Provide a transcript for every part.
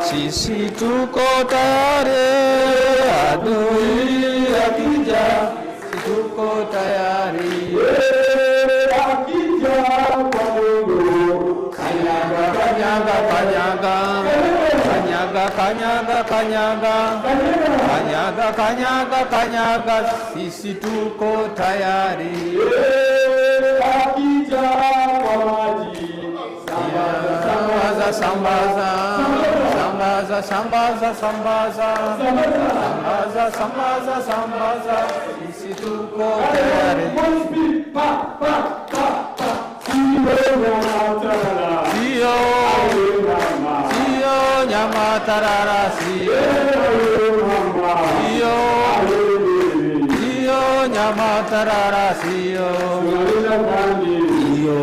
sisi tuko tayari, adui akija, tuko tayari. Akija kwa Mungu, kanyaga, kanyaga, kanyaga, kanyaga, kanyaga, kanyaga, kanyaga, kanyaga, kanyaga, sisi tuko tayari. Akija kwa maji, sambaza, sambaza, sambaza, sambaza, sambaza, sambaza, sambaza, sambaza, sisi tuko tayari. Sio, sio nyama tarara, sio, sio, sio nyama tarara, sio, sio.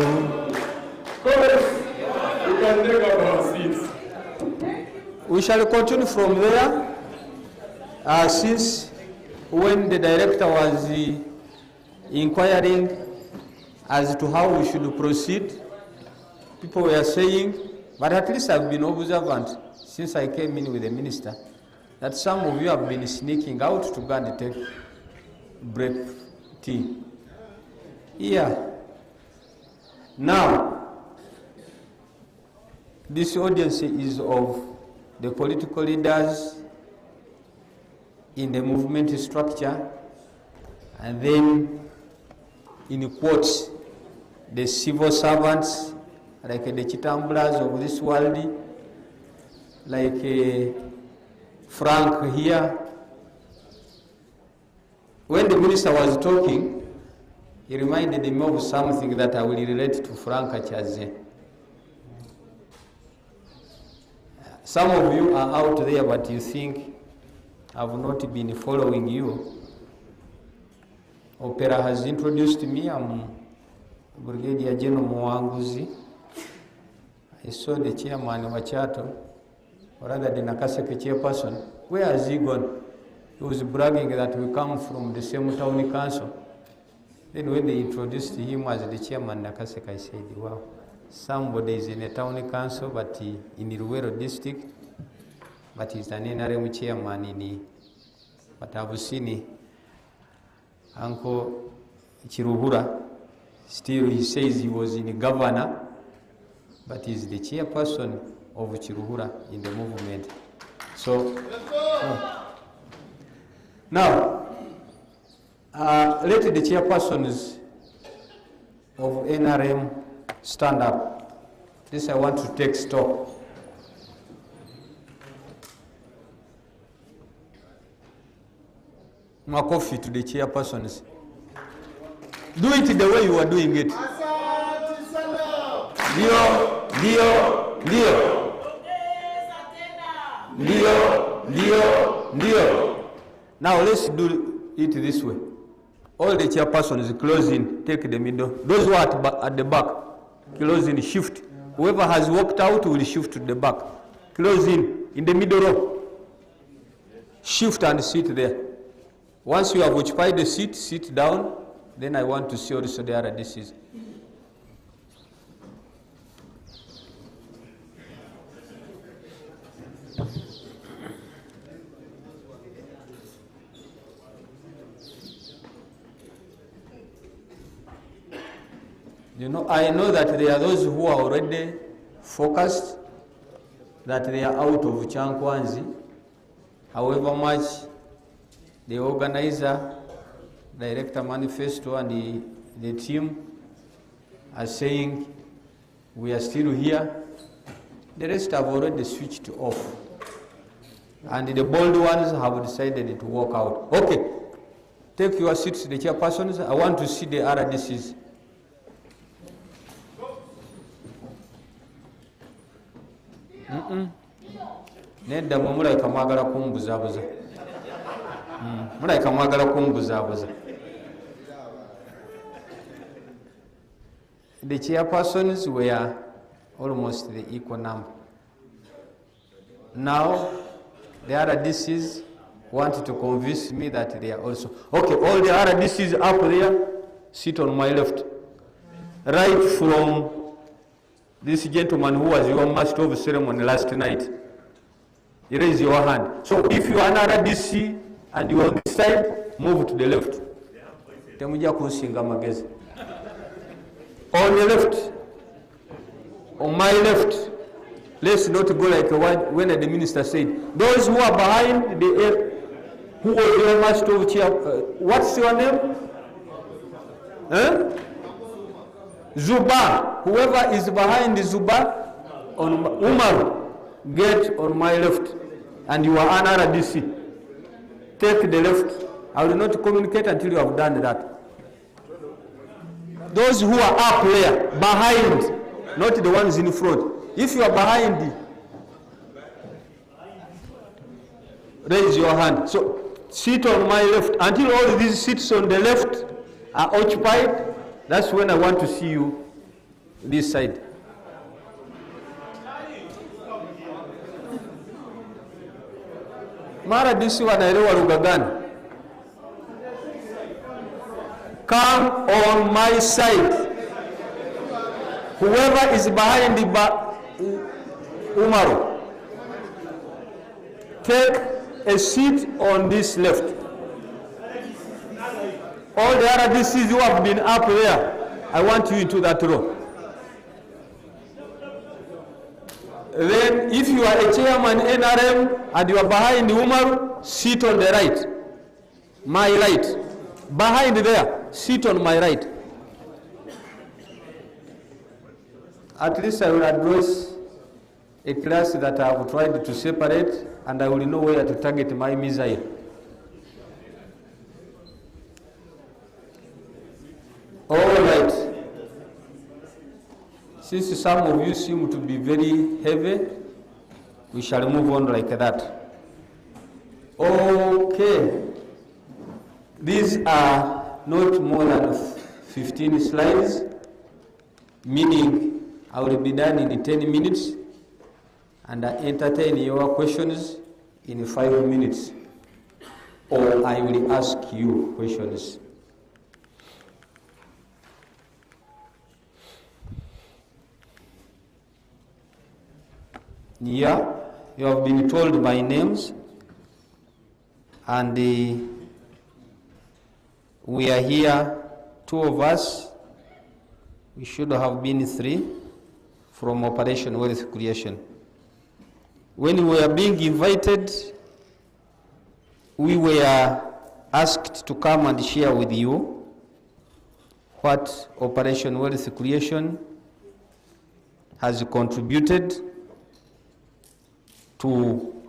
We shall continue from there. Since when the director was inquiring as to how we should proceed, people were saying, but at least I've been observant since I came in with the minister, that some of you have been sneaking out to go and take break tea. Yeah. Now, this audience is of the political leaders in the movement structure, and then in quotes, the civil servants, like the chitambulas of this world, like Frank here. When the minister was talking, he reminded me of something that I will relate to Frank Achaze. Some of you are out there, but you think I've not been following you. Opera has introduced me. I'm Brigadier General Mwanguzi. I saw the chairman of Chato, or rather the Nakaseke chairperson. Where has he gone? He was bragging that we come from the same town council. Then when they introduced him as the chairman Nakaseke, I said, wow, somebody is in a town council, but in Iruwero district, but he's an NRM chairman in but I've seen Uncle Chiruhura. Still, he says he was in governor, but he's the chairperson of Chiruhura in the movement. So, now, let the chairpersons of NRM stand up. This I want to take stock. Makofi to the chairpersons. Do it the way you are doing it. Dio, Dio, Dio. Dio, Dio, Dio. Now let's do it this way. All the chairpersons close in, take the middle. Those who are at the back, close in, shift. Whoever has walked out will shift to the back. Close in the middle row. Shift and sit there. Once you have occupied the seat, sit down. Then I want to see also the RDCs. You know, I know that there are those who are already focused, that they are out of KYANKWANZI. However much the organizer, Director MANIFESTO, and the team are saying we are still here, the rest have already switched off. And the bold ones have decided to walk out. Okay, take your seats, the chairpersons. I want to see the RDCs. Nedda mulaika mwagala kumbuzabuza. Mulaika mwagala kumbuzabuza. The chairpersons were almost the equal number. Now, the RDCs want to convince me that they are also. Okay, all the RDCs up there, sit on my left. Right from this gentleman who was your master of ceremony last night. You raise your hand. So if you are an RDC and you are on this side, move to the left. Temuja kusinga magezi. On the left, on my left, let's not go like when the minister said, those who are behind the who was your master of chair, what's your name? Zuba. Whoever is behind the Zuba, on Umar, get on my left. And you are an RDC. Take the left. I will not communicate until you have done that. Those who are up there, behind, not the ones in front. If you are behind, raise your hand. So sit on my left. Until all these seats on the left are occupied, that's when I want to see you this side. Mara disi wanaelewa lugha gani? Come on my side. Whoever is behind the Umaru, take a seat on this left. All the other DCs who have been up there, I want you into that row. Then if you are a chairman NRM and you are behind Umaru, sit on the right. My right. Behind there, sit on my right. At least I will address a class that I have tried to separate, and I will know where to target my missile. All right. Since some of you seem to be very heavy, we shall move on like that. Okay. These are not more than 15 slides, meaning I will be done in 10 minutes and I entertain your questions in 5 minutes, or I will ask you questions. Yeah, you have been told my names, and we are here, 2 of us. We should have been 3 from Operation Wealth Creation. When we were being invited, we were asked to come and share with you what Operation Wealth Creation has contributed to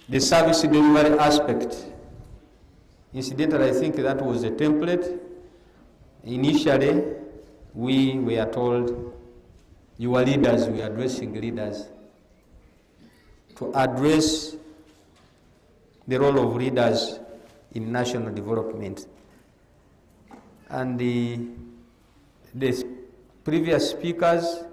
the service delivery aspect. Incidentally, I think that was a template. Initially, we were told, you are leaders, we are addressing leaders. To address the role of leaders in national development. And the previous speakers,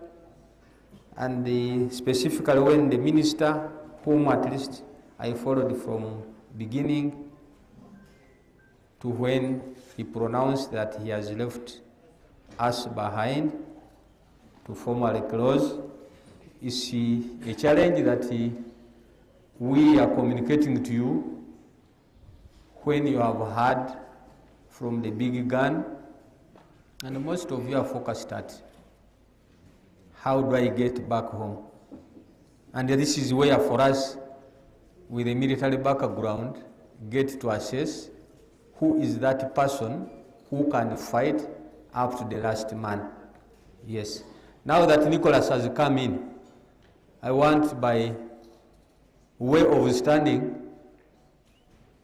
and specifically when the minister, whom at least I followed from beginning to when he pronounced that he has left us behind to formally close, is a challenge that we are communicating to you when you have heard from the big gun, and most of you are focused at how do I get back home? And this is where for us, with a military background, get to assess who is that person who can fight up to the last man. Yes. Now that Nicholas has come in, I want by way of standing,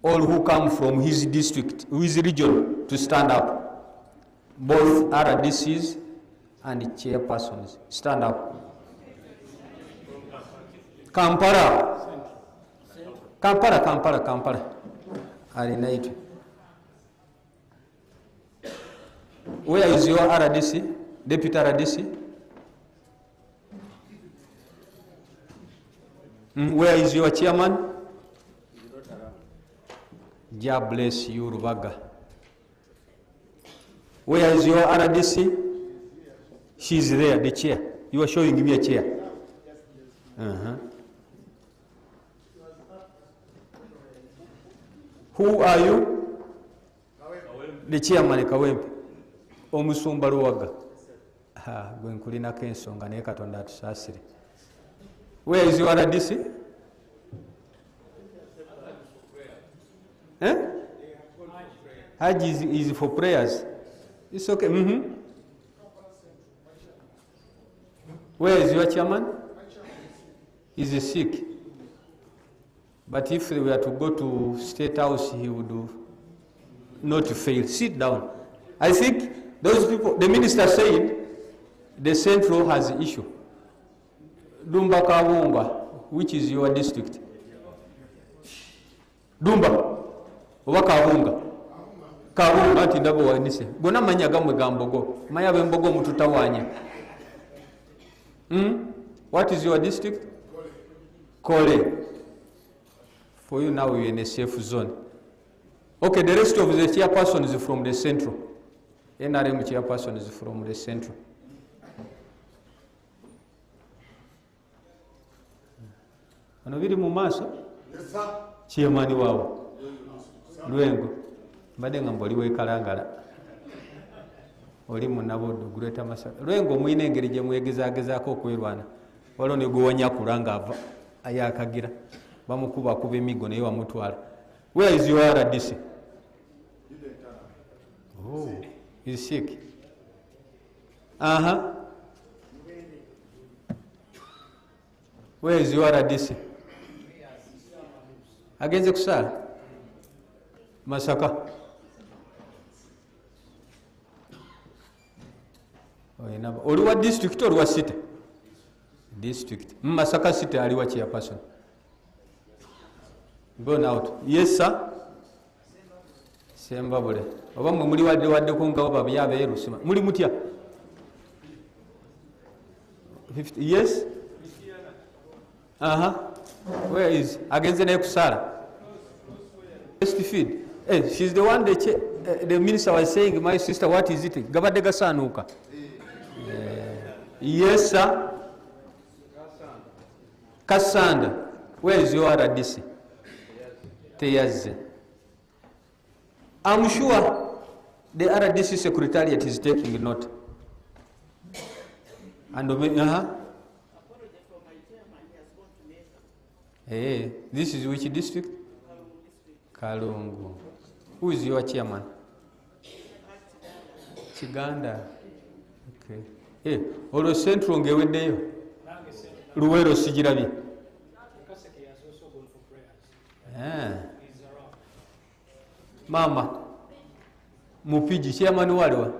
all who come from his district, his region, to stand up. Both RDCs and chairpersons. Stand up. Kampala. Arinaitu. Where is your RDC? Deputy RDC? Where is your chairman? God bless you, Rubaga. Where is your RDC? She's there, the chair. You are showing me a chair. Who are you? The chairman Kawempe. Omusumba Luwaga. Gwe nkulinako ensonga naye Katonda atusaasire. Where is your RDC? Eh? Hajj is for prayers. It's okay. Where is your chairman? He's sick. But if we were to go to State House, he would not fail. Sit down. I think those people, the minister said, the Central has an issue. Dumba Kawunga, which is your district? Dumba. Oba Kawunga. Kawunga ati ndabo wanise. Gona manya gamwe gambogo. Maya bembogo mututawanya. What is your district? Kole. For you now you're in a safe zone. Okay, the rest of the chairperson is from the Central. NRM chairperson is from the Central. Anobiri mumasa? Yes, sir. Chairman wao. Lwengo. Mbade ngamboli wekalangala. Oli munabodo Greater Masaka. Lwengo mwine engeri gye mwegezagezaako okwerwana. Waliwo ne guwonya kulanga ava ayakagira. Bamukuba kuba emigo naye wamutwala. Where is your RDC? Oh, he's sick. Where is your RDC? Agenze kusala? Masaka. Oli wa district or wa city? District. Masaka city ali wa chairperson. Gone out. Yes, sir. Sembabule. Oba mwe muli wadde kunga oba byabe erusima. Muli mutya? 50. Yes. Where is agenze naye kusala? Best feed. She's the one the minister was saying, my sister, what is it? Gabadde gasanuka. Yes, sir. Kasanda. Where is your RDC? Teyaze. I'm sure the RDC secretariat is taking note. And this is which district? Kalungu. Who is your chairman? Chiganda. Okay. Olo Central ngeweddeyo. Luwero sijirabi. Mama Mupiji chairman waliwa.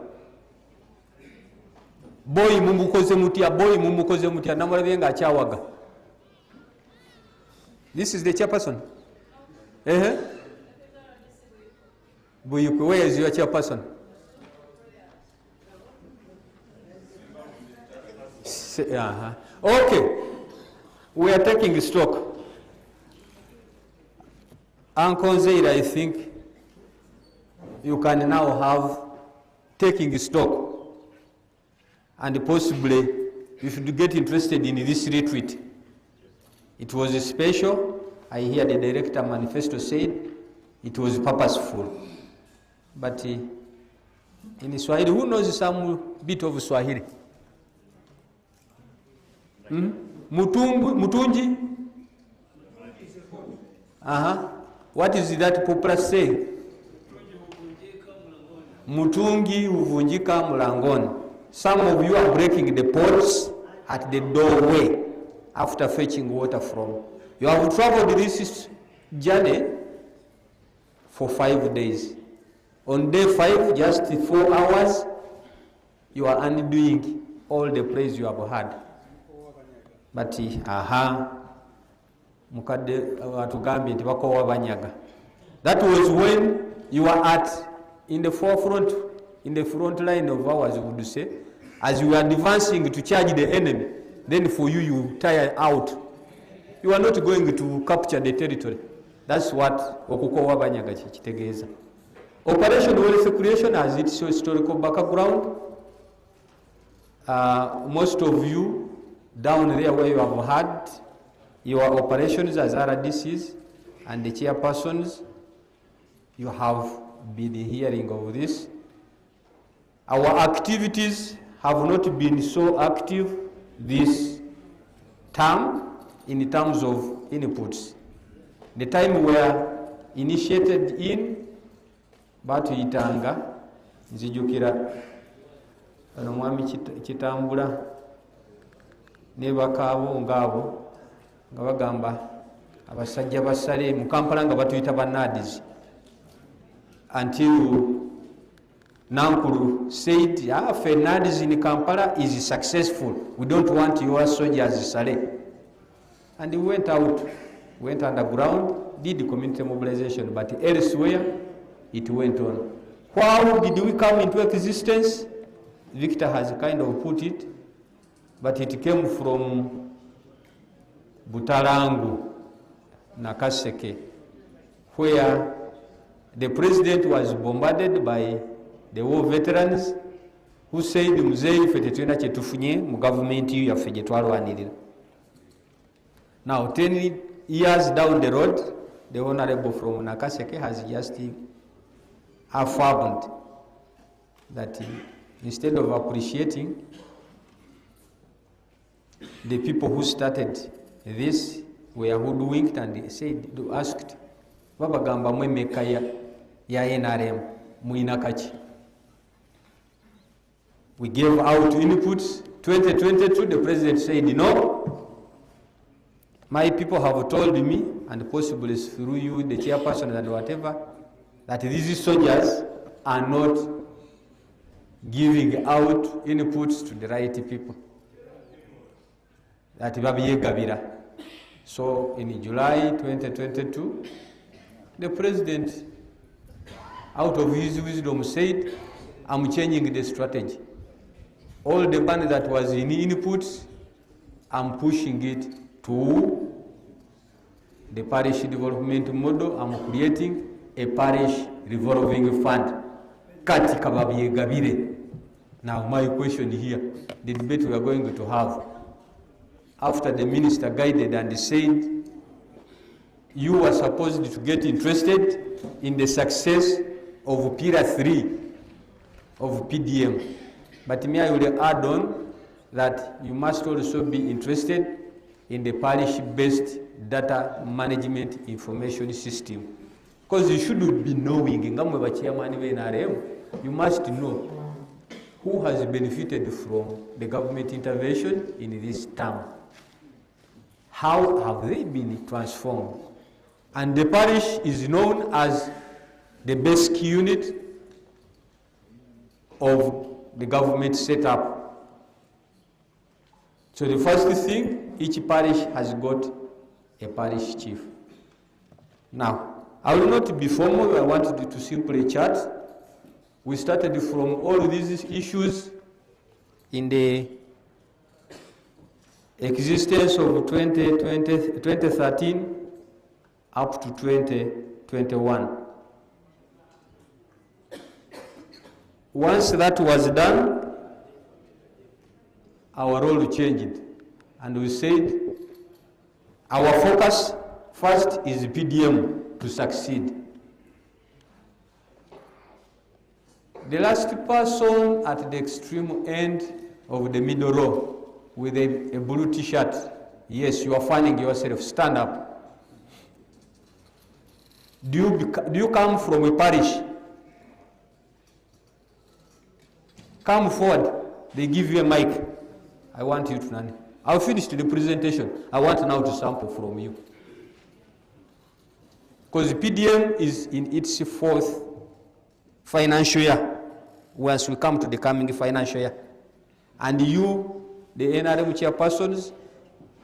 Boy mumukoze mutia namulabe nga akyawaga. This is the chairperson. Buyukwe, where is your chairperson? Okay. We are taking stock. Uncle Zaid, I think you can now have taking stock, and possibly you should get interested in this retreat. It was special. I hear the director manifesto said it was purposeful. But in Swahili, who knows some bit of Swahili? Mutunji? What is that popular saying? Mutungi uvunjika mlangoni. Some of you are breaking the pots at the doorway after fetching water from. You have traveled this journey for 5 days. On day 5, just 4 hours, you are undoing all the praise you have had. But that was when you are in the forefront, in the front line of ours, would say, as you are advancing to charge the enemy. Then for you tire out. You are not going to capture the territory. That's what Okuko Wabanyaga Chitegeza. Operation Wealth Creation has its historical background. Most of you down there where you have had your operations as RDCs and the chairpersons, You have been hearing of this. Our activities have not been so active this term in terms of inputs. The time we were initiated in batuyitanga nzijukira ono mwami Kitambula ne bakaabo ngaabo nga bagamba abasajja basale mu Kampala nga batuyita banadies, until Nankulu said, Fernandez in Kampala is successful. We don't want your soldiers Sale. And we went out, went underground, did the community mobilization, but elsewhere it went on. How did we come into existence? Victor has kind of put it, but it came from Butarangu, Nakaseke, where the president was bombarded by the war veterans who said, Muzeyi fete tulina kye tufunye mu government yaffe gye twalwanirira. Now 10 years down the road, the honorable from Nakaseke has just affirmed that instead of appreciating the people who started this were hoodwinked, and said, asked, babagamba mwemeka ya NRM muina kaki. We gave out inputs. 2022, the president said, no, my people have told me, and possibly through you, the chairperson and whatever, that these soldiers are not giving out inputs to the right people. That babiye gabira. So in July 2022, the president, out of his wisdom, said, I'm changing the strategy. All the money that was in inputs, I'm pushing it to the parish development model. I'm creating a parish revolving fund. Kati kababiye gabire. Now my question here, the debate we are going to have, after the minister guided and said, you were supposed to get interested in the success of Pillar 3 of PDM. But me, I will add on that you must also be interested in the parish-based data management information system. Because you should be knowing, you must know who has benefited from the government intervention in this term. How have they been transformed? And the parish is known as the basic unit of the government setup. So the first thing, each parish has got a parish chief. Now, I will not be formal, I wanted you to simply chat. We started from all these issues in the existence of 2013 up to 2021. Once that was done, our role changed, and we said our focus first is PDM to succeed. The last person at the extreme end of the middle row with a blue t-shirt, yes, you are finding yourself, stand up. Do you come from a parish? Come forward. They give you a mic. I want you to learn. I'll finish the presentation. I want now to sample from you. Because PDM is in its 4th financial year, once we come to the coming financial year. And you, the NRM chairpersons,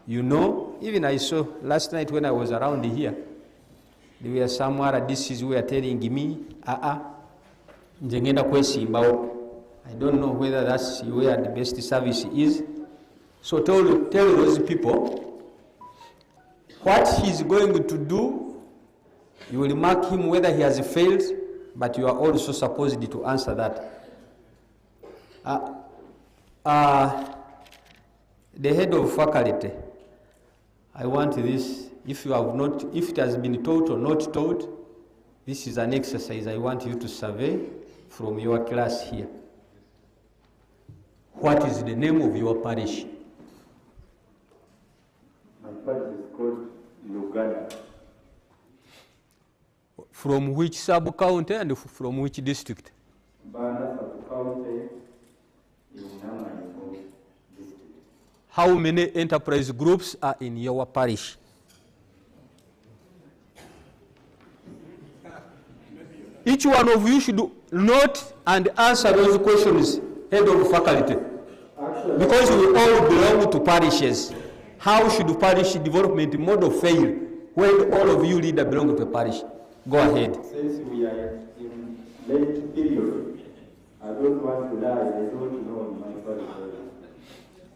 you know, even I saw last night when I was around here, there were some RDCs who were telling me, njengenda kwesimbawo. I don't know whether that's where the best service is. So tell those people what he's going to do. You will mark him whether he has failed, but you are also supposed to answer that. The head of faculty, I want this, if it has been taught or not taught, This is an exercise I want you to survey from your class here. What is the name of your parish? My parish is called Uganda. From which sub-county and from which district? Bana sub-county in Namango district. How many enterprise groups are in your parish? Each one of you should note and answer those questions, head of faculty. Because we all belong to parishes. How should parish development model fail when all of you leaders belong to a parish? Go ahead. Since we are in late period, I don't want to die. I don't know my parish.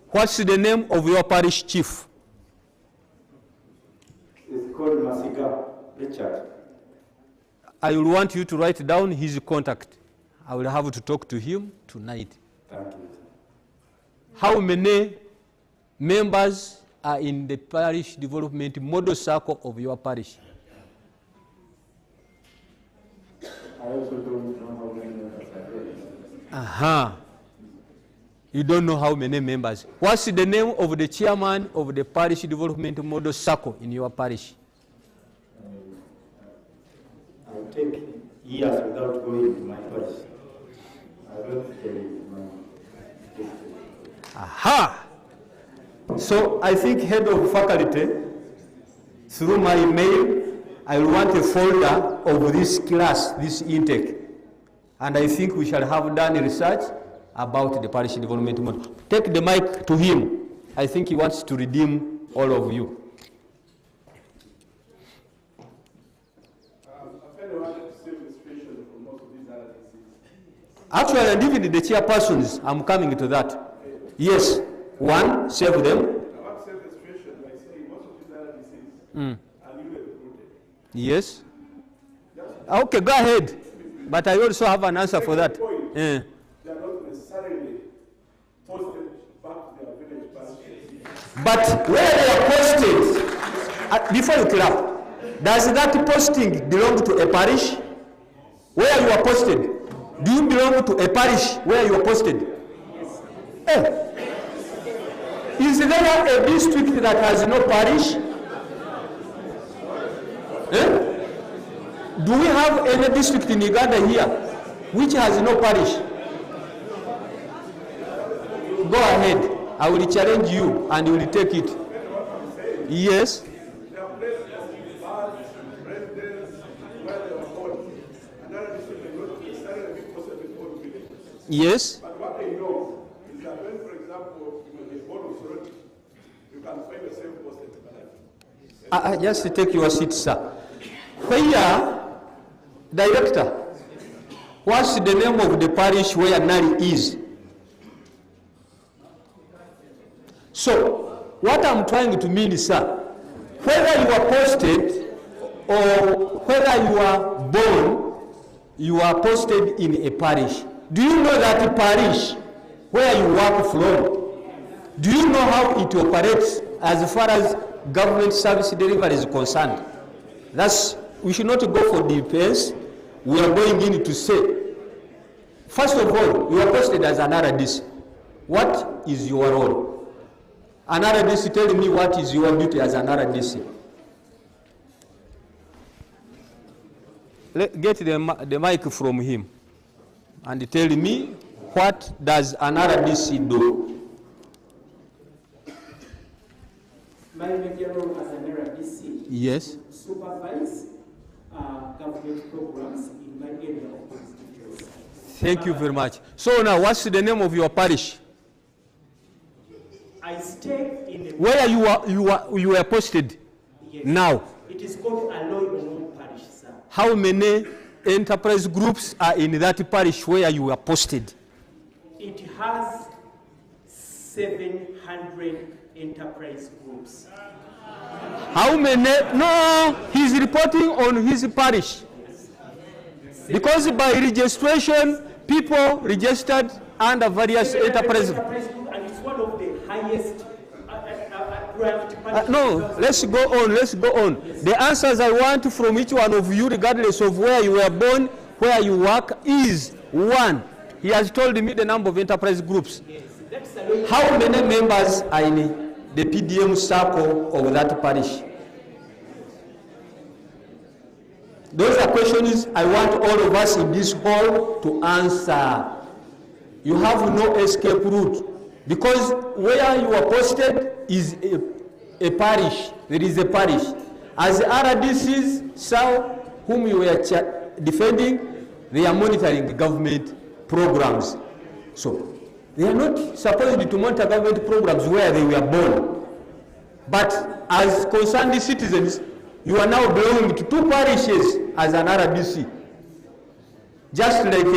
What's the name of your parish chief? It's called Masiga Richard. I will want you to write down his contact. I will have to talk to him tonight. Thank you. How many members are in the parish development model circle of your parish? I also don't know how many members are there. Aha. You don't know how many members. What's the name of the chairman of the parish development model circle in your parish? I'll take years without going to my parish. I don't tell you my district. Aha! So I think head of faculty, through my email, I will want a folder of this class, this intake. And I think we shall have done research about the parish development model. Take the mic to him. I think he wants to redeem all of you. Actually, and even the chairpersons, I'm coming to that. Yes, one, save them. I want to save the situation, like saying most of these RDCs are newly recruited. Yes. Okay, go ahead. But I also have an answer for that. They are not necessarily posted back to their village parishes. But where they are posted, before you clap, does that posting belong to a parish? Where you are posted? Do you belong to a parish where you are posted? Yes. Is there a district that has no parish? Do we have any district in Uganda here which has no parish? Go ahead. I will challenge you and you will take it. Yes. Yes. But what they know is that when, for example, you may be born of sorority, you can find yourself posted. Just take your seat, sir. Where, director, what's the name of the parish where Nari is? So, what I'm trying to mean is, sir, whether you are posted or whether you are born, you are posted in a parish. Do you know that the parish where you work from, do you know how it operates as far as government service delivery is concerned? We should not go for defense. We are going in to say, first of all, you are posted as an RDC. What is your role? An RDC, tell me what is your duty as an RDC. Get the mic from him and tell me, what does an RDC do? My major role as an RDC, Yes. supervise government programs in my area of constituency. Thank you very much. So now, what's the name of your parish? I stay in a Where you are posted? Yes. Now? It is called Aloy Parish, sir. How many enterprise groups are in that parish where you are posted? It has 700 enterprise groups. How many? No, he's reporting on his parish. Because by registration, people registered under various enterprise. And it's one of the highest ranked No, let's go on, let's go on. The answers I want from each one of you, regardless of where you were born, where you work, is 1. He has told me the number of enterprise groups. How many members are in the PDM circle of that parish? Those are questions I want all of us in this hall to answer. You have no escape route, because where you are posted is a parish. There is a parish. As RDCs, so whom you were defending, they are monitoring government programs. So they are not supposed to monitor government programs where they were born. But as concerned citizens, you are now belonging to 2 parishes as an RDC. Just like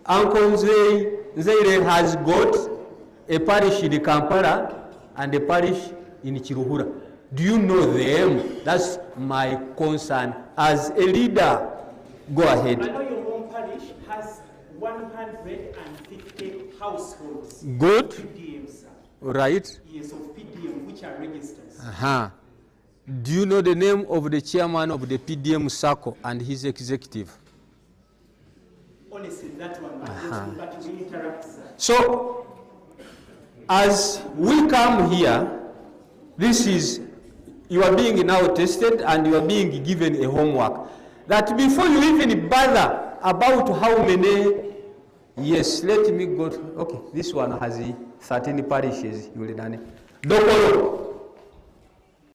Uncle Zaire has got a parish in Kampala and a parish in Chiruhura. Do you know them? That's my concern. As a leader, go ahead. I know your own parish has 150 households. Good. PDM, sir. Right. Yes, of PDM, which are registered. Do you know the name of the chairman of the PDM circle and his executive? Honestly, that one, but we interact, sir. So, as we come here, you are being now tested and you are being given a homework. That before you even bother about how many, yes, let me go, okay, this one has 13 parishes. Dokoro.